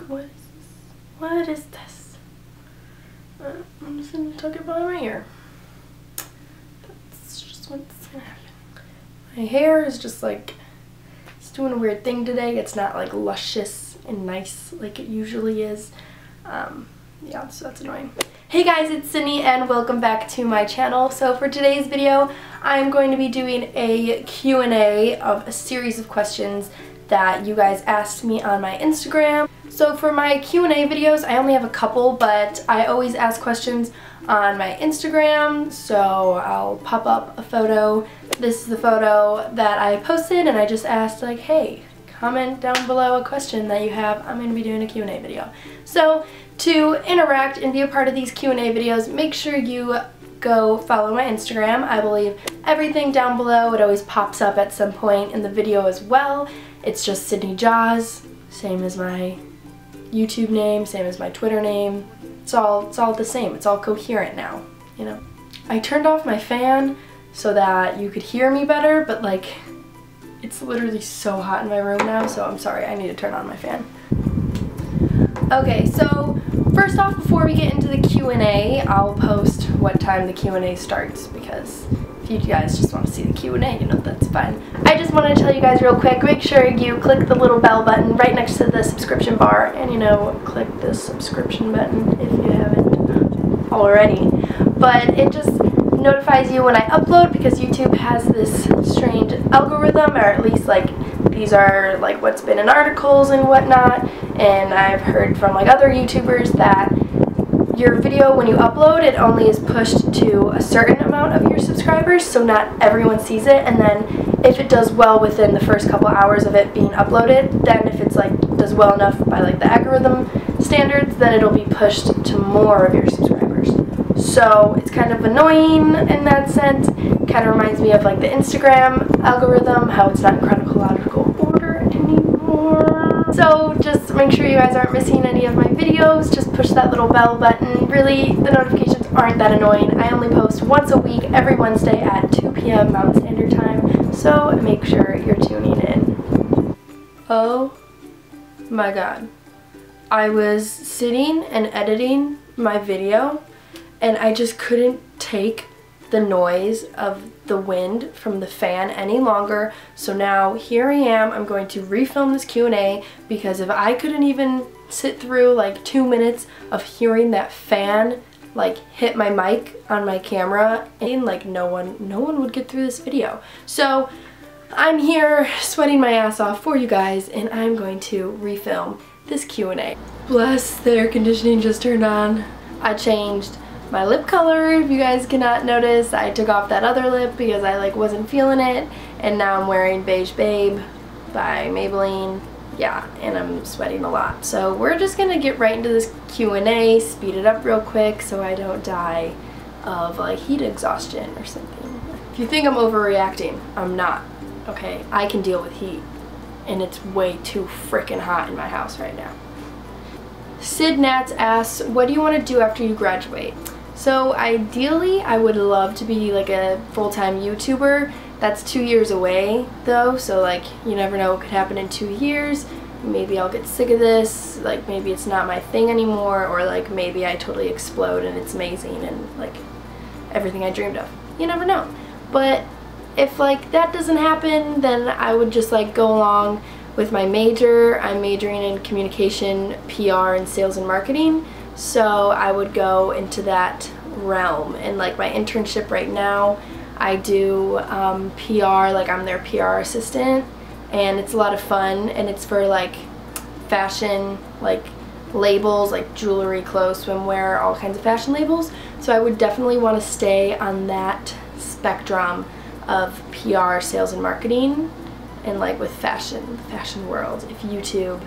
What is this? What is this? I'm just gonna tuck it behind my ear. That's just what's gonna happen. My hair is just like, it's doing a weird thing today. It's not like luscious and nice like it usually is. Yeah, so that's annoying. Hey guys, it's Sydney and welcome back to my channel. So for today's video, I'm going to be doing a Q&A of a series of questions that you guys asked me on my Instagram. So for my Q&A videos, I only have a couple, but I always ask questions on my Instagram, so I'll pop up a photo. This is the photo that I posted, and I just asked like, hey, comment down below a question that you have. I'm going to be doing a Q&A video. So to interact and be a part of these Q&A videos, make sure you go follow my Instagram. I will leave everything down below. It always pops up at some point in the video as well. It's just Sydney Jaws, same as my YouTube name, same as my Twitter name. It's all the same. It's all coherent now, you know. I turned off my fan so that you could hear me better, but like, it's literally so hot in my room now, so I'm sorry, I need to turn on my fan. Okay, so first off, before we get into the Q&A, I'll post what time the Q&A starts, because if you guys just want to see the Q&A, you know, that's fine. I just want to tell you guys real quick, make sure you click the little bell button right next to the subscription bar, and you know, click the subscription button if you haven't already. But it just notifies you when I upload, because YouTube has this strange algorithm, or at least like these are like what's been in articles and whatnot, and I've heard from like other YouTubers that your video, when you upload, it only is pushed to a certain amount of your subscribers, so not everyone sees it, and then if it does well within the first couple hours of it being uploaded, then if it's like does well enough by like the algorithm standards, then it'll be pushed to more of your subscribers. So it's kind of annoying in that sense. Kind of reminds me of like the Instagram algorithm, how it's not in chronological order anymore. So just make sure you guys aren't missing any of my videos. Just push that little bell button. Really, the notifications aren't that annoying. I only post once a week, every Wednesday at 2 p.m. Mountain Standard Time. So make sure you're tuning in. Oh my god. I was sitting and editing my video, and I just couldn't take the noise of the wind from the fan any longer. So now here I am. I'm going to refilm this Q&A, because if I couldn't even sit through like 2 minutes of hearing that fan like hit my mic on my camera, and like no one would get through this video. So I'm here sweating my ass off for you guys, and I'm going to refilm this Q&A. Bless, the air conditioning just turned on. I changed my lip color. If you guys cannot notice, I took off that other lip because I like wasn't feeling it, and now I'm wearing Beige Babe by Maybelline. Yeah, and I'm sweating a lot. So we're just gonna get right into this Q&A, speed it up real quick so I don't die of like heat exhaustion or something. If you think I'm overreacting, I'm not, okay? I can deal with heat, and it's way too freaking hot in my house right now. Sid Nats asks, what do you want to do after you graduate? So ideally, I would love to be like a full-time YouTuber. That's 2 years away though, so like you never know what could happen in 2 years. Maybe I'll get sick of this, like maybe it's not my thing anymore, or like maybe I totally explode and it's amazing and like everything I dreamed of. You never know. But if like that doesn't happen, then I would just like go along with my major. I'm majoring in communication, PR, and sales and marketing, so I would go into that realm. And like my internship right now, I do PR, like I'm their PR assistant, and it's a lot of fun, and it's for like fashion, like labels, like jewelry, clothes, swimwear, all kinds of fashion labels. So I would definitely want to stay on that spectrum of PR, sales, and marketing, and like with fashion, the fashion world, if YouTube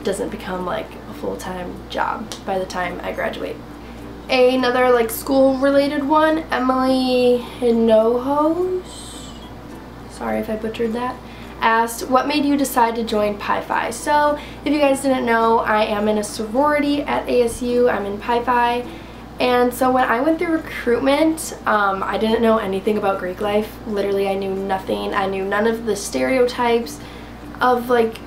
doesn't become like a full-time job by the time I graduate. Another like school related one, Emily Hinojos, sorry if I butchered that, asked, what made you decide to join Pi Phi? So if you guys didn't know, I am in a sorority at ASU. I'm in Pi Phi. And so when I went through recruitment, I didn't know anything about Greek life. Literally, I knew nothing. I knew none of the stereotypes of like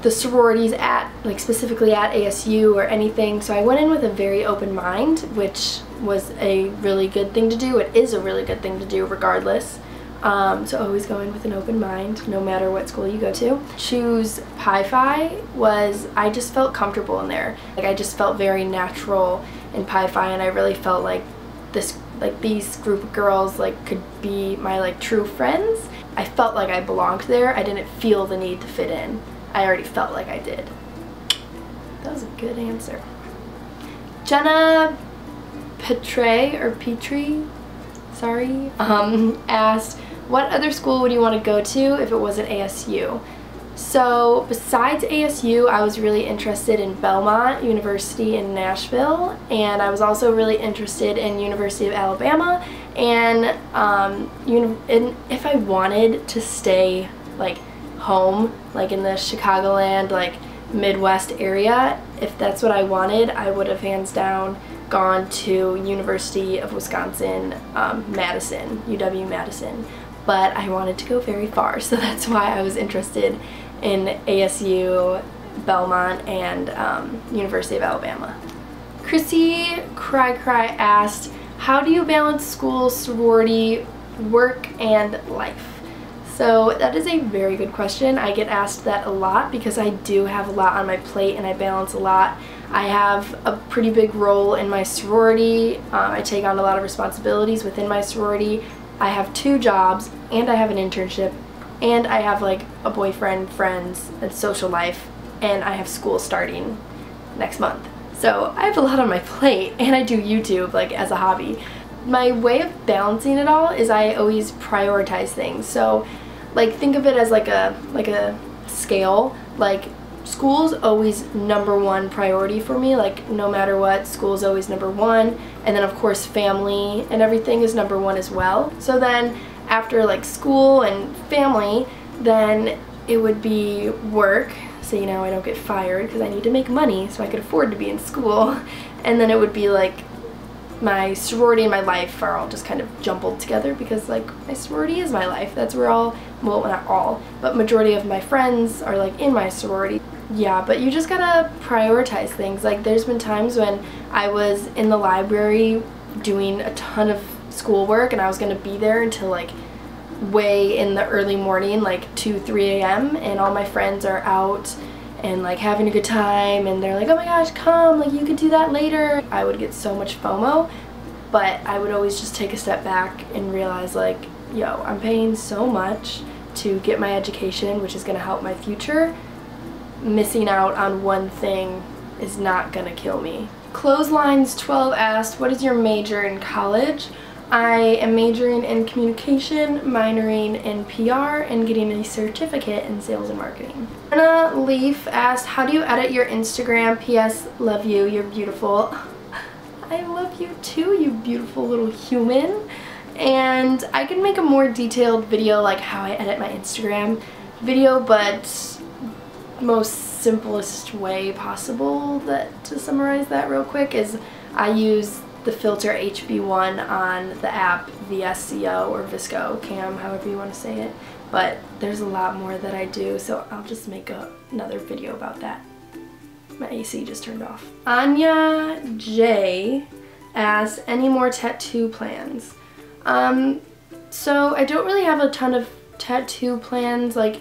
the sororities at, like specifically at ASU or anything, so I went in with a very open mind, which was a really good thing to do. It is a really good thing to do regardless. So always go in with an open mind, no matter what school you go to. Choose Pi-Phi was, I just felt comfortable in there. Like I just felt very natural in Pi-Phi, and I really felt like these group of girls like could be my like true friends. I felt like I belonged there. I didn't feel the need to fit in. I already felt like I did. That was a good answer. Jenna Petrie, sorry, asked, what other school would you want to go to if it wasn't ASU? So besides ASU, I was really interested in Belmont University in Nashville, and I was also really interested in University of Alabama, and if I wanted to stay like home, like in the Chicagoland, like Midwest area, if that's what I wanted, I would have hands down gone to University of Wisconsin, Madison, UW-Madison. But I wanted to go very far, so that's why I was interested in ASU, Belmont, and University of Alabama. Chrissy Cry asked, how do you balance school, sorority, work, and life? So that is a very good question. I get asked that a lot because I do have a lot on my plate and I balance a lot. I have a pretty big role in my sorority. I take on a lot of responsibilities within my sorority. I have 2 jobs, and I have an internship, and I have like a boyfriend, friends, and social life, and I have school starting next month. So I have a lot on my plate, and I do YouTube like as a hobby. My way of balancing it all is I always prioritize things. So like think of it as like a scale. Like school's always #1 priority for me, like no matter what, school's always #1, and then of course family and everything is #1 as well. So then after like school and family, then it would be work, so you know I don't get fired because I need to make money so I could afford to be in school, and then it would be like my sorority and my life are all just kind of jumbled together because like my sorority is my life. That's where all, well not all, but majority of my friends are like in my sorority. Yeah, but you just gotta prioritize things. Like there's been times when I was in the library doing a ton of schoolwork and I was gonna be there until like way in the early morning, like 2-3 a.m. and all my friends are out and like having a good time and they're like, oh my gosh, come, like you could do that later. I would get so much FOMO, but I would always just take a step back and realize like, yo, I'm paying so much to get my education, which is gonna help my future. Missing out on one thing is not gonna kill me. Clotheslines12 asked, what is your major in college? I am majoring in communication, minoring in PR, and getting a certificate in sales and marketing. Anna Leaf asked, how do you edit your Instagram? P.S. Love you, you're beautiful. I love you too, you beautiful little human. And I can make a more detailed video like how I edit my Instagram video, but most simplest way possible to summarize that real quick is I use the filter HB1 on the app VSCO or Visco Cam, however you want to say it, but there's a lot more that I do, so I'll just make another video about that. My AC just turned off. Anya J asks, any more tattoo plans? So I don't really have a ton of tattoo plans like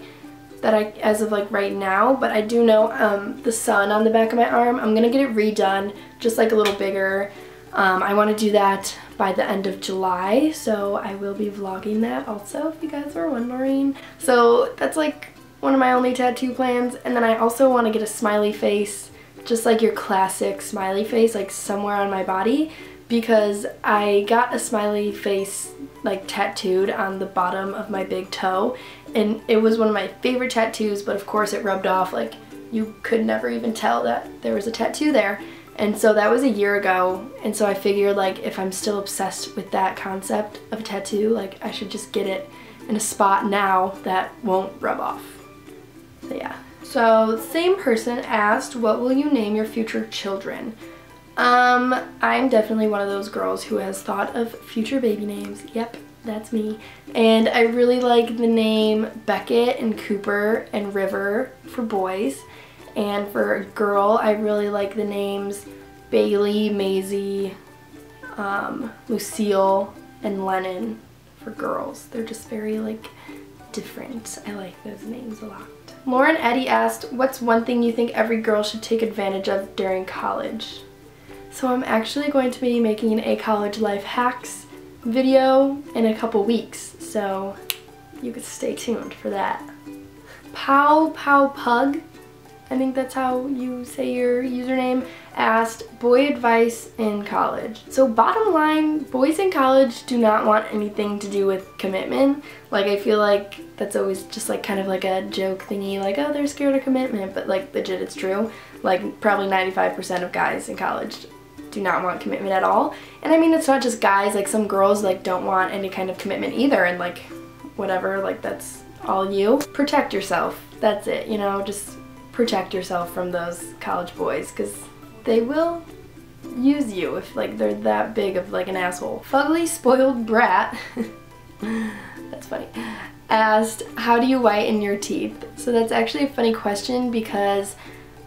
that as of like right now, but I do know the sun on the back of my arm, I'm gonna get it redone just like a little bigger. I want to do that by the end of July, so I will be vlogging that also if you guys are wondering. So that's like one of my only tattoo plans, and then I also want to get a smiley face, just like your classic smiley face, like somewhere on my body, because I got a smiley face like tattooed on the bottom of my big toe, and it was one of my favorite tattoos, but of course it rubbed off, like you could never even tell that there was a tattoo there. And so that was a year ago, and so I figured like if I'm still obsessed with that concept of a tattoo, like I should just get it in a spot now that won't rub off. So yeah. So same person asked, what will you name your future children? I'm definitely one of those girls who has thought of future baby names. Yep, that's me. And I really like the name Beckett and Cooper and River for boys. And for a girl, I really like the names Bailey, Maisie, Lucille, and Lennon for girls. They're just very like different. I like those names a lot. Lauren Eddy asked, what's one thing you think every girl should take advantage of during college? So I'm actually going to be making a college life hacks video in a couple weeks, so you can stay tuned for that. Pow Pow Pug, I think that's how you say your username, asked, boy advice in college. So bottom line, boys in college do not want anything to do with commitment. Like, I feel like that's always just like kind of like a joke thingy, like, oh, they're scared of commitment, but like legit it's true. Like probably 95% of guys in college do not want commitment at all. And I mean, it's not just guys, like some girls like don't want any kind of commitment either, and like whatever, like that's all you. Protect yourself, that's it, you know, just protect yourself from those college boys, because they will use you if like they're that big of like an asshole. Fugly Spoiled Brat, that's funny, asked, how do you whiten your teeth? So that's actually a funny question because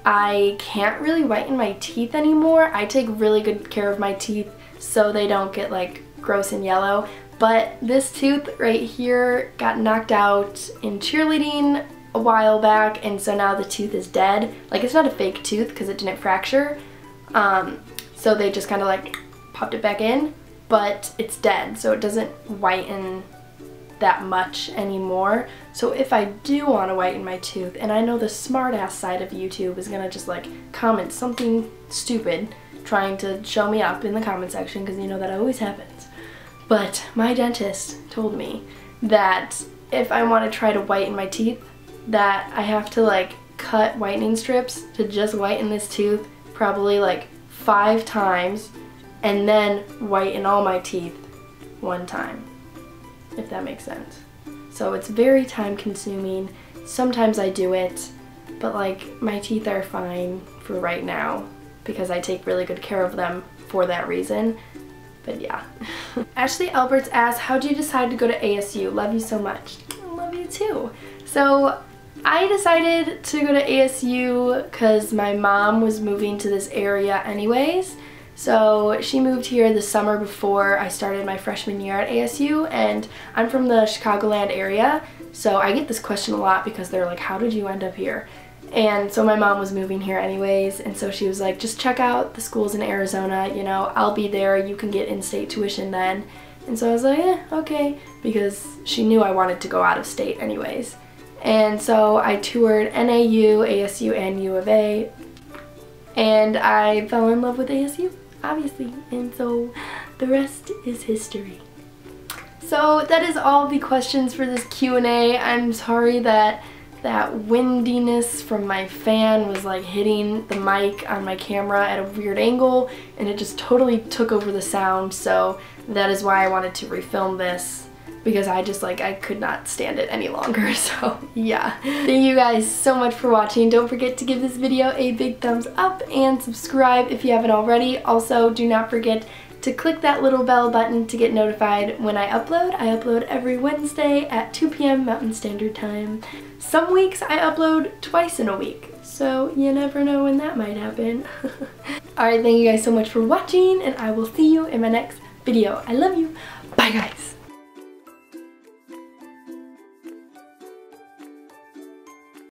I can't really whiten my teeth anymore. I take really good care of my teeth so they don't get like gross and yellow. But this tooth right here got knocked out in cheerleading a while back, and so now the tooth is dead. Like, it's not a fake tooth because it didn't fracture. So they just kind of like popped it back in, but it's dead, so it doesn't whiten that much anymore. So if I do want to whiten my tooth, and I know the smart ass side of YouTube is gonna just like comment something stupid trying to show me up in the comment section, because you know that always happens. But my dentist told me that if I want to try to whiten my teeth, that I have to like cut whitening strips to just whiten this tooth probably like 5 times, and then whiten all my teeth one time, if that makes sense. So it's very time consuming. Sometimes I do it, but like my teeth are fine for right now because I take really good care of them for that reason. But yeah. Ashley Alberts asked, how'd you decide to go to ASU? Love you so much. I love you too. So I decided to go to ASU because my mom was moving to this area anyways. So she moved here the summer before I started my freshman year at ASU, and I'm from the Chicagoland area, so I get this question a lot because they're like, how did you end up here? And so my mom was moving here anyways, and so she was like, just check out the schools in Arizona, you know, I'll be there, you can get in-state tuition then. And so I was like, yeah, okay, because she knew I wanted to go out of state anyways. And so I toured NAU, ASU, and U of A, and I fell in love with ASU, obviously, and so the rest is history. So that is all the questions for this Q&A. I'm sorry that that windiness from my fan was like hitting the mic on my camera at a weird angle, and it just totally took over the sound, so that is why I wanted to refilm this, because I just like, I could not stand it any longer. So yeah, thank you guys so much for watching. Don't forget to give this video a big thumbs up and subscribe if you haven't already. Also, do not forget to click that little bell button to get notified when I upload. I upload every Wednesday at 2 p.m. Mountain Standard Time. Some weeks I upload twice in a week, so you never know when that might happen. Alright, thank you guys so much for watching, and I will see you in my next video. I love you. Bye guys.